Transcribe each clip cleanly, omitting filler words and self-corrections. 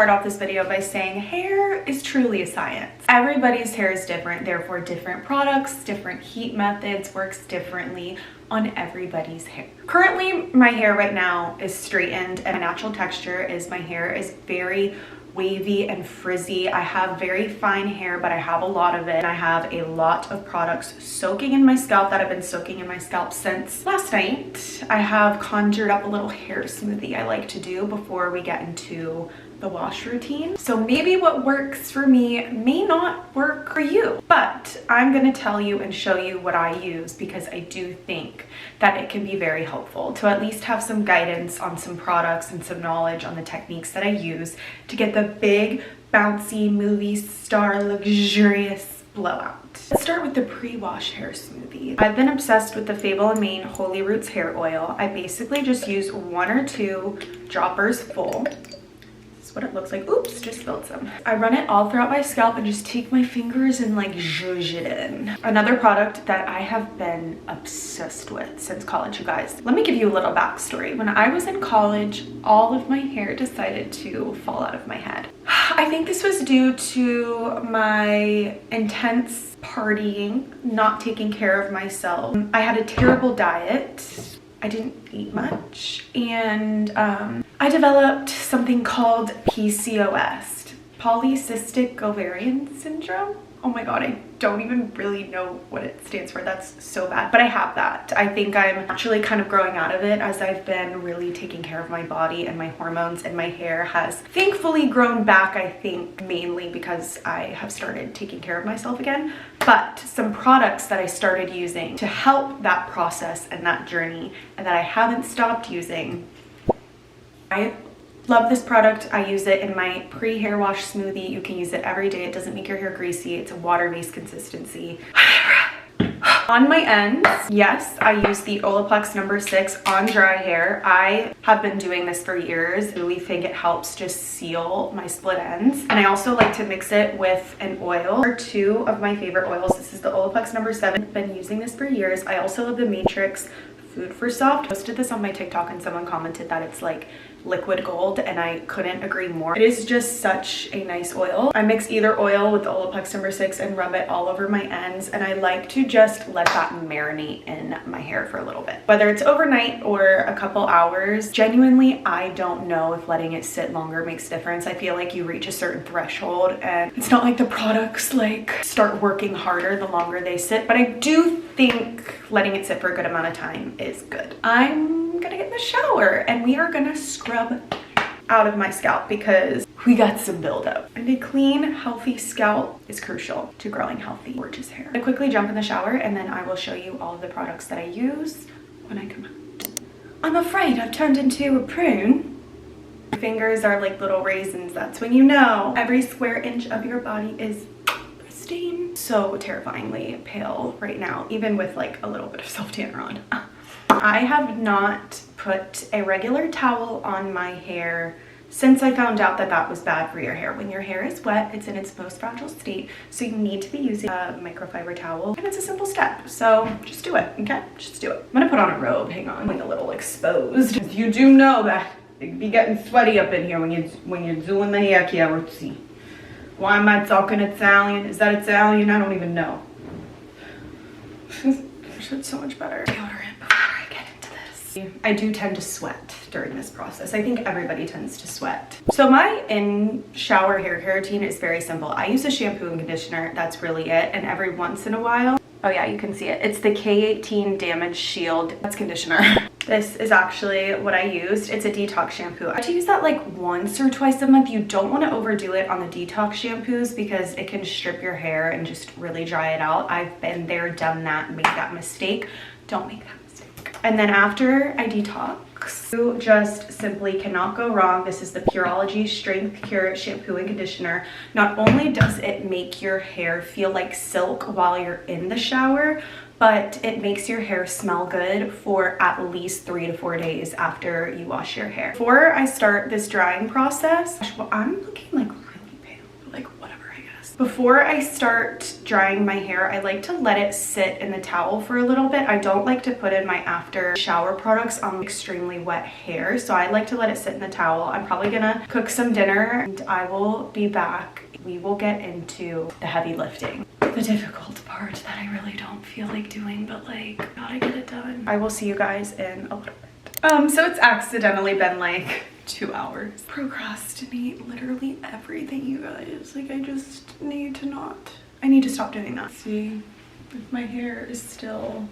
start off this video by saying hair is truly a science. Everybody's hair is different, therefore different products, different heat methods works differently on everybody's hair. Currently, my hair right now is straightened and my natural texture is my hair is very wavy and frizzy. I have very fine hair, but I have a lot of it. And I have a lot of products soaking in my scalp that have been soaking in my scalp since last night. I have conjured up a little hair smoothie I like to do before we get into the wash routine. So maybe what works for me may not work for you, but I'm gonna tell you and show you what I use because I do think that it can be very helpful to at least have some guidance on some products and some knowledge on the techniques that I use to get the big, bouncy, movie star, luxurious blowout. Let's start with the pre-wash hair smoothie. I've been obsessed with the Fable & Mane Holy Roots hair oil. I basically just use 1 or 2 droppers full. What it looks like. Oops, just spilled some. I run it all throughout my scalp and just take my fingers and like zhuzh it in. Another product that I have been obsessed with since college, you guys. Let me give you a little backstory. When I was in college, all of my hair decided to fall out of my head. I think this was due to my intense partying, not taking care of myself. I had a terrible diet. I didn't eat much, and I developed something called PCOS, polycystic ovarian syndrome. Oh my god, I don't even really know what it stands for. That's so bad, but I have that. I think I'm actually kind of growing out of it as I've been really taking care of my body and my hormones, and my hair has thankfully grown back, I think mainly because I have started taking care of myself again. But some products that I started using to help that process and that journey and that I haven't stopped using. I love this product. I use it in my pre-hair wash smoothie. You can use it every day. It doesn't make your hair greasy. It's a water-based consistency. On my ends, yes, I use the Olaplex No. 6 on dry hair. I have been doing this for years. I really think it helps just seal my split ends. And I also like to mix it with an oil or 2 of my favorite oils. This is the Olaplex No. 7. I've been using this for years. I also love the Matrix Food for Soft. I posted this on my TikTok and someone commented that it's like liquid gold, and I couldn't agree more. It is just such a nice oil. I mix either oil with the Olaplex No. 6 and rub it all over my ends, and I like to just let that marinate in my hair for a little bit. Whether it's overnight or a couple hours, genuinely, I don't know if letting it sit longer makes a difference. I feel like you reach a certain threshold, and it's not like the products like start working harder the longer they sit, but I do think letting it sit for a good amount of time is good. I'm gonna get in the shower and we are gonna scrub out of my scalp because we got some buildup. And a clean, healthy scalp is crucial to growing healthy, gorgeous hair. I quickly jump in the shower and then I will show you all of the products that I use when I come out. I'm afraid I've turned into a prune. My fingers are like little raisins. That's when you know every square inch of your body is pristine. So terrifyingly pale right now, even with like a little bit of self-tanner on. I have not put a regular towel on my hair since I found out that that was bad for your hair. When your hair is wet, it's in its most fragile state, so you need to be using a microfiber towel, and it's a simple step, so just do it, okay? Just do it. I'm gonna put on a robe, hang on, like a little exposed. You do know that it be getting sweaty up in here when you're doing the hair care routine. Why am I talking Italian? Is that Italian? I don't even know. It's so much better. Deodorant before I get into this. I do tend to sweat during this process. I think everybody tends to sweat. So my in-shower hair care routine is very simple. I use a shampoo and conditioner. That's really it. And every once in a while, oh yeah, you can see it. It's the K18 Damage Shield. That's conditioner. This is actually what I used. It's a detox shampoo. I like to use that like once or twice a month. You don't want to overdo it on the detox shampoos because it can strip your hair and just really dry it out. I've been there, done that, made that mistake. Don't make that mistake. And then after I detox, you just simply cannot go wrong. This is the Pureology Strength Cure Shampoo and Conditioner. Not only does it make your hair feel like silk while you're in the shower, but it makes your hair smell good for at least 3 to 4 days after you wash your hair. Before I start this drying process, well, I'm looking like really pale, like whatever, I guess. Before I start drying my hair, I like to let it sit in the towel for a little bit. I don't like to put in my after shower products on extremely wet hair, so I like to let it sit in the towel. I'm probably gonna cook some dinner and I will be back. We will get into the heavy lifting, the difficult part that I really don't feel like doing, but like, gotta get it done. I will see you guys in a little bit. So it's accidentally been like 2 hours. Procrastinate literally everything, you guys. Like, I just need to I need to stop doing that. See if my hair is still,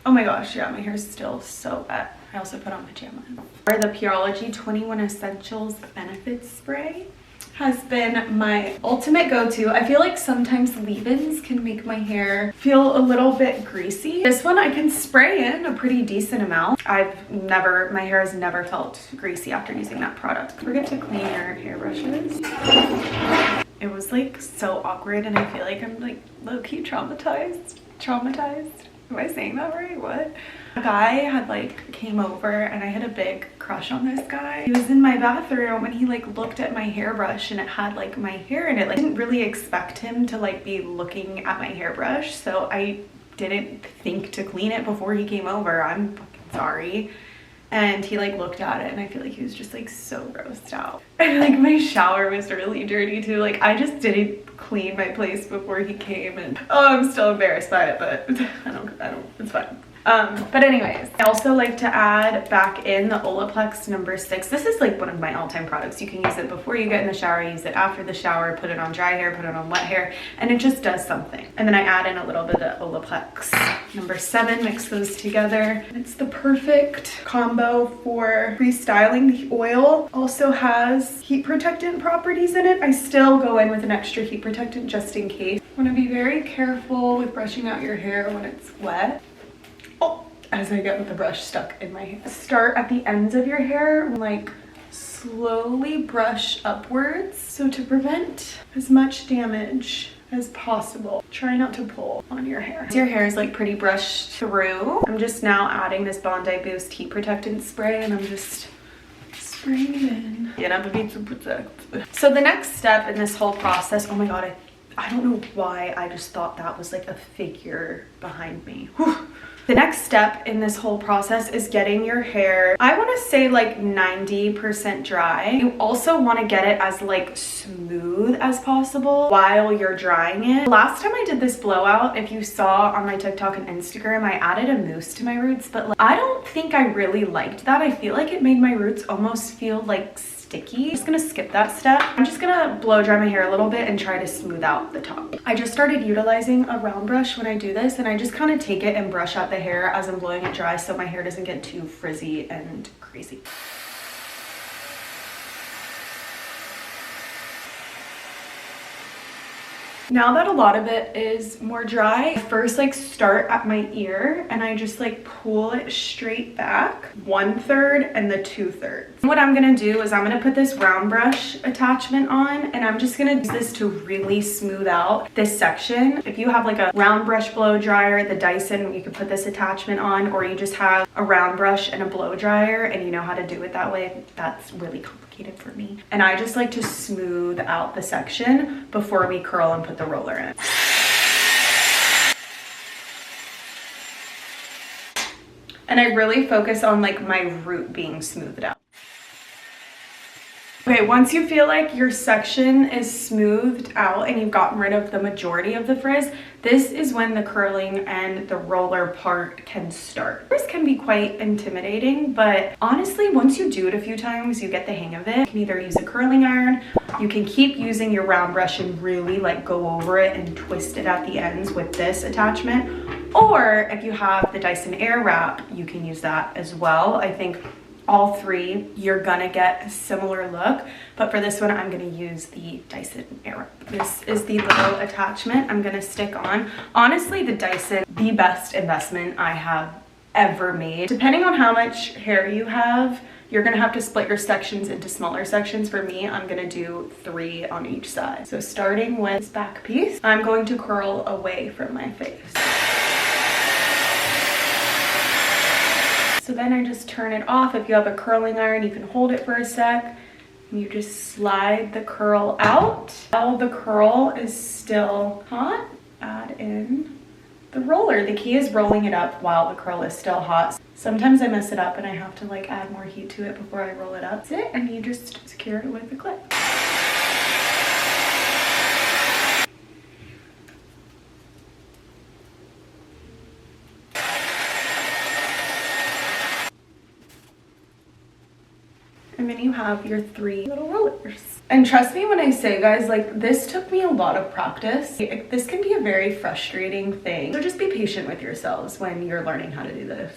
oh my gosh, yeah, my hair is still so wet. I also put on pajamas. The Pureology 21 Essentials Benefits Spray has been my ultimate go-to. I feel like sometimes leave-ins can make my hair feel a little bit greasy. This one I can spray in a pretty decent amount. My hair has never felt greasy after using that product. Forget to clean your hairbrushes. It was like so awkward and I feel like I'm like low-key traumatized. Am I saying that right? What? A guy had like came over and I had a big crush on this guy. He was in my bathroom and he like looked at my hairbrush and it had like my hair in it. Like, I didn't really expect him to like be looking at my hairbrush, so I didn't think to clean it before he came over. I'm fucking sorry. And he like looked at it and I feel like he was just like so grossed out. And like my shower was really dirty too. Like, I just didn't clean my place before he came, and oh, I'm still embarrassed by it, but I don't, it's fine. But anyways, I also like to add back in the Olaplex number 6. This is like one of my all-time products. You can use it before you get in the shower, use it after the shower, put it on dry hair, put it on wet hair, and it just does something. And then I add in a little bit of Olaplex number 7, mix those together. It's the perfect combo for restyling. The oil also has heat protectant properties in it. I still go in with an extra heat protectant just in case. You want to be very careful with brushing out your hair when it's wet. As I get with the brush stuck in my hair. Start at the ends of your hair, like slowly brush upwards. So to prevent as much damage as possible, try not to pull on your hair. Your hair is like pretty brushed through. I'm just now adding this Bondi Boost heat protectant spray and I'm just spraying it in. So the next step in this whole process, oh my God, I don't know why I just thought that was like a figure behind me. Whew. The next step in this whole process is getting your hair, I want to say like 90% dry. You also want to get it as like smooth as possible while you're drying it. Last time I did this blowout, if you saw on my TikTok and Instagram, I added a mousse to my roots, but like, I don't think I really liked that. I feel like it made my roots almost feel like sticky. I'm just gonna skip that step. I'm just gonna blow dry my hair a little bit and try to smooth out the top. I just started utilizing a round brush when I do this, and I just kind of take it and brush out the hair as I'm blowing it dry so my hair doesn't get too frizzy and crazy. Now that a lot of it is more dry, I first like start at my ear and I just like pull it straight back 1/3 and the 2/3. What I'm gonna do is I'm gonna put this round brush attachment on and I'm just gonna use this to really smooth out this section. If you have like a round brush blow dryer, the Dyson, you can put this attachment on, or you just have a round brush and a blow dryer and you know how to do it that way, that's really complicated for me. And I just like to smooth out the section before we curl and put the roller in. And I really focus on like my root being smoothed out. Okay, once you feel like your section is smoothed out and you've gotten rid of the majority of the frizz, this is when the curling and the roller part can start. Frizz can be quite intimidating, but honestly, once you do it a few times, you get the hang of it. You can either use a curling iron, you can keep using your round brush and really like go over it and twist it at the ends with this attachment. Or if you have the Dyson Airwrap, you can use that as well. I think all three, you're gonna get a similar look, but for this one, I'm gonna use the Dyson Airwrap. This is the little attachment I'm gonna stick on. Honestly, the Dyson, the best investment I have ever made. Depending on how much hair you have, you're gonna have to split your sections into smaller sections. For me, I'm gonna do 3 on each side. So starting with this back piece, I'm going to curl away from my face. So then I just turn it off. If you have a curling iron, you can hold it for a sec You just slide the curl out. While the curl is still hot, add in the roller. The key is rolling it up while the curl is still hot. Sometimes I mess it up and I have to like add more heat to it before I roll it up. That's it, and you just secure it with a clip. And then you have your 3 little rollers. And trust me when I say, guys, like this took me a lot of practice. This can be a very frustrating thing. So just be patient with yourselves when you're learning how to do this.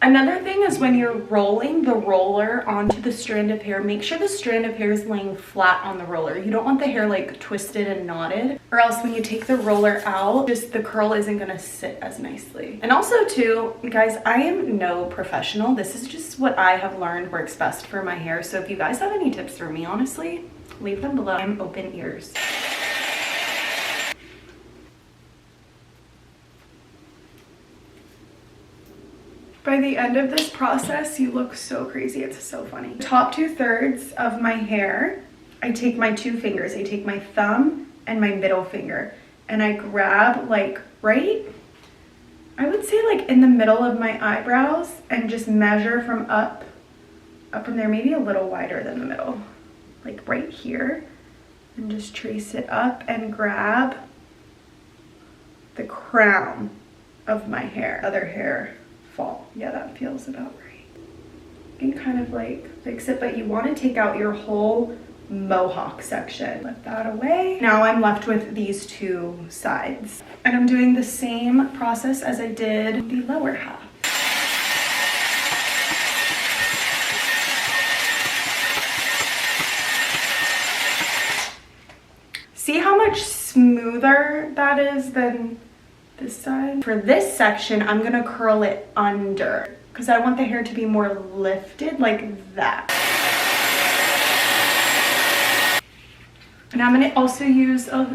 Another thing is when you're rolling the roller onto the strand of hair, make sure the strand of hair is laying flat on the roller. You don't want the hair like twisted and knotted, or else when you take the roller out, just the curl isn't gonna sit as nicely. And also too, guys, I am no professional. This is just what I have learned works best for my hair. So if you guys have any tips for me, honestly, leave them below. I'm open ears. By the end of this process, you look so crazy. It's so funny. Top 2/3 of my hair, I take my 2 fingers. I take my thumb and my middle finger, and I grab like right, I would say like in the middle of my eyebrows, and just measure from up from there, maybe a little wider than the middle, like right here, and just trace it up and grab the crown of my hair. Other hair fall. Yeah, that feels about right. You can kind of like fix it, but you want to take out your whole mohawk section. Let that away. Now I'm left with these 2 sides, and I'm doing the same process as I did the lower half. See how much smoother that is than this side? For this section, I'm gonna curl it under because I want the hair to be more lifted like that. And I'm gonna also use a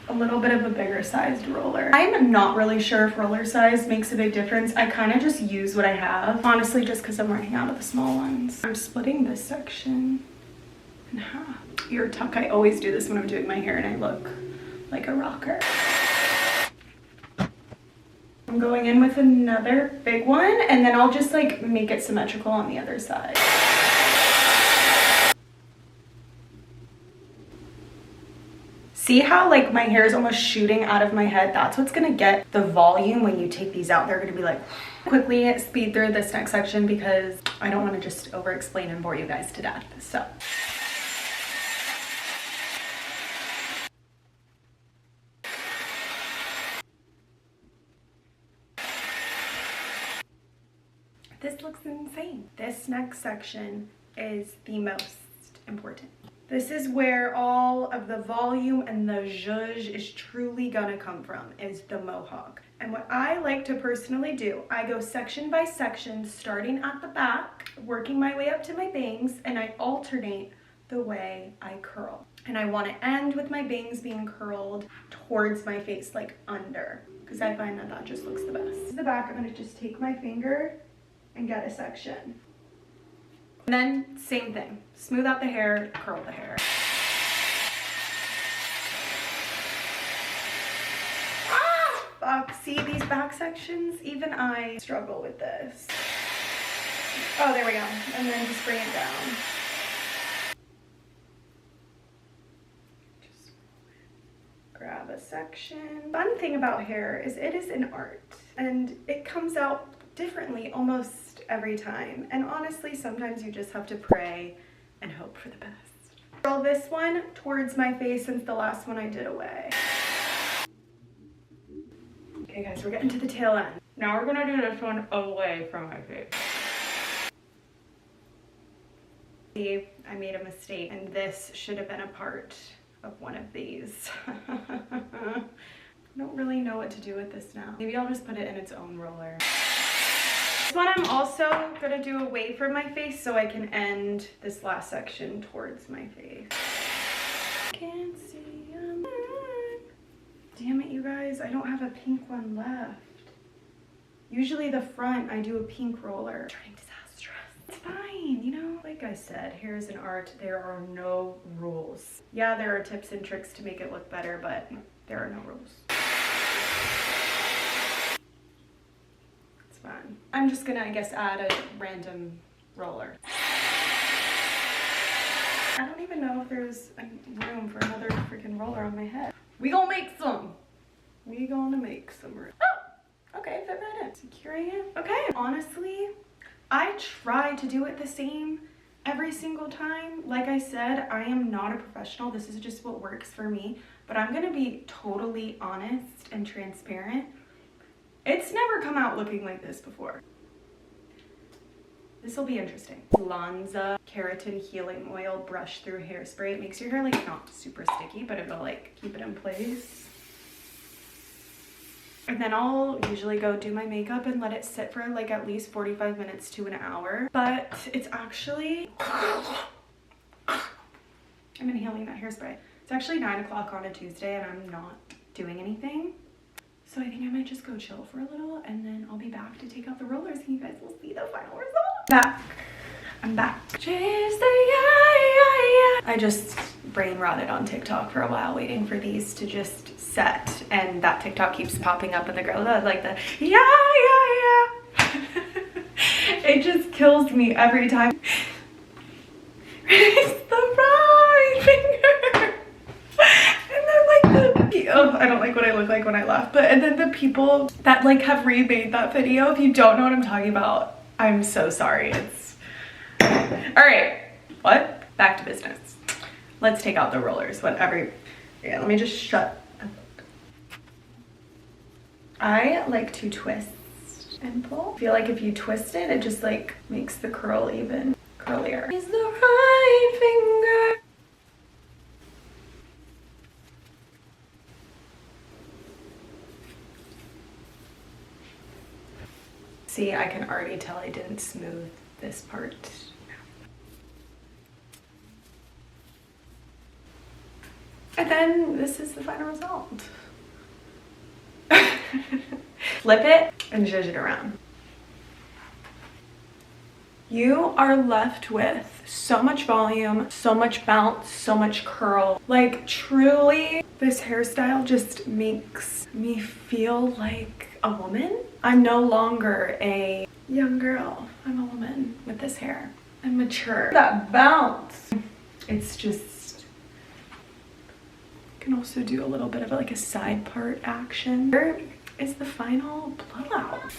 little bit of a bigger sized roller. I'm not really sure if roller size makes a big difference. I kind of just use what I have, honestly, just because I'm running out of the small ones. I'm splitting this section in half. Ear tuck, I always do this when I'm doing my hair and I look like a rocker. I'm going in with another big one, and then I'll just like make it symmetrical on the other side. See how like my hair is almost shooting out of my head? That's what's gonna get the volume when you take these out. They're gonna be like, quickly speed through this next section because I don't wanna just over explain and bore you guys to death, so. This looks insane. This next section is the most important. This is where all of the volume and the zhuzh is truly gonna come from, is the mohawk. And what I like to personally do, I go section by section, starting at the back, working my way up to my bangs, and I alternate the way I curl. And I want to end with my bangs being curled towards my face, like under, because I find that that just looks the best. The back, I'm gonna just take my finger and get a section. And then same thing, smooth out the hair, curl the hair. Ah! Fuck, see these back sections? Even I struggle with this. Oh, there we go. And then just bring it down. Just grab a section. Fun thing about hair is it is an art, and it comes out differently almost every time, and honestly sometimes you just have to pray and hope for the best. Curl this one towards my face since the last one I did away. Okay guys, we're getting to the tail end. Now we're gonna do this one away from my face. See, I made a mistake, and this should have been a part of one of these. I don't really know what to do with this now. Maybe I'll just put it in its own roller. This one I'm also gonna do away from my face so I can end this last section towards my face. Can't see a man. Damn it, you guys, I don't have a pink one left. Usually the front, I do a pink roller. Turning disastrous. It's fine, you know? Like I said, hair is an art. There are no rules. Yeah, there are tips and tricks to make it look better, but there are no rules. It's fine. I'm just gonna, I guess, add a random roller. I don't even know if there's room for another freaking roller on my head. We gonna make some. We gonna make some room. Oh, okay, fit right in. Securing it. Okay, honestly, I try to do it the same every single time. Like I said, I am not a professional. This is just what works for me. But I'm gonna be totally honest and transparent. It's never come out looking like this before. This will be interesting. Lanza Keratin Healing Oil Brush Through Hairspray. It makes your hair like not super sticky, but it'll like keep it in place. And then I'll usually go do my makeup and let it sit for like at least 45 minutes to an hour. But it's actually, I'm inhaling that hairspray. It's actually 9 o'clock on a Tuesday and I'm not doing anything. So I think I might just go chill for a little and then I'll be back to take out the rollers and you guys will see the final result. Back. I'm back. I just brain rotted on TikTok for a while waiting for these to just set, and that TikTok keeps popping up and the girl does like the it just kills me every time. Raise the right finger. And then like the oh, I don't like what I look like when I laugh, but and then the people that like have remade that video, if you don't know what I'm talking about, I'm so sorry. It's all right. What? Back to business. Let's take out the rollers. Whatever. Yeah, let me just shut. I like to twist and pull. I feel like if you twist it, it just like makes the curl even curlier. Is the right finger. See, I can already tell I didn't smooth this part. And then this is the final result. Flip it and zhuzh it around. You are left with so much volume, so much bounce, so much curl. Like truly, this hairstyle just makes me feel like a woman. I'm no longer a young girl. I'm a woman with this hair. I'm mature. That bounce. It's just, can also do a little bit of like a side part action. Here is the final blowout.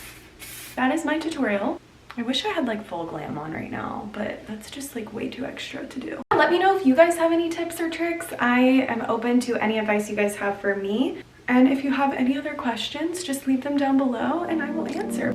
That is my tutorial. I wish I had like full glam on right now, but that's just like way too extra to do. Let me know if you guys have any tips or tricks. I am open to any advice you guys have for me. And if you have any other questions, just leave them down below and I will answer.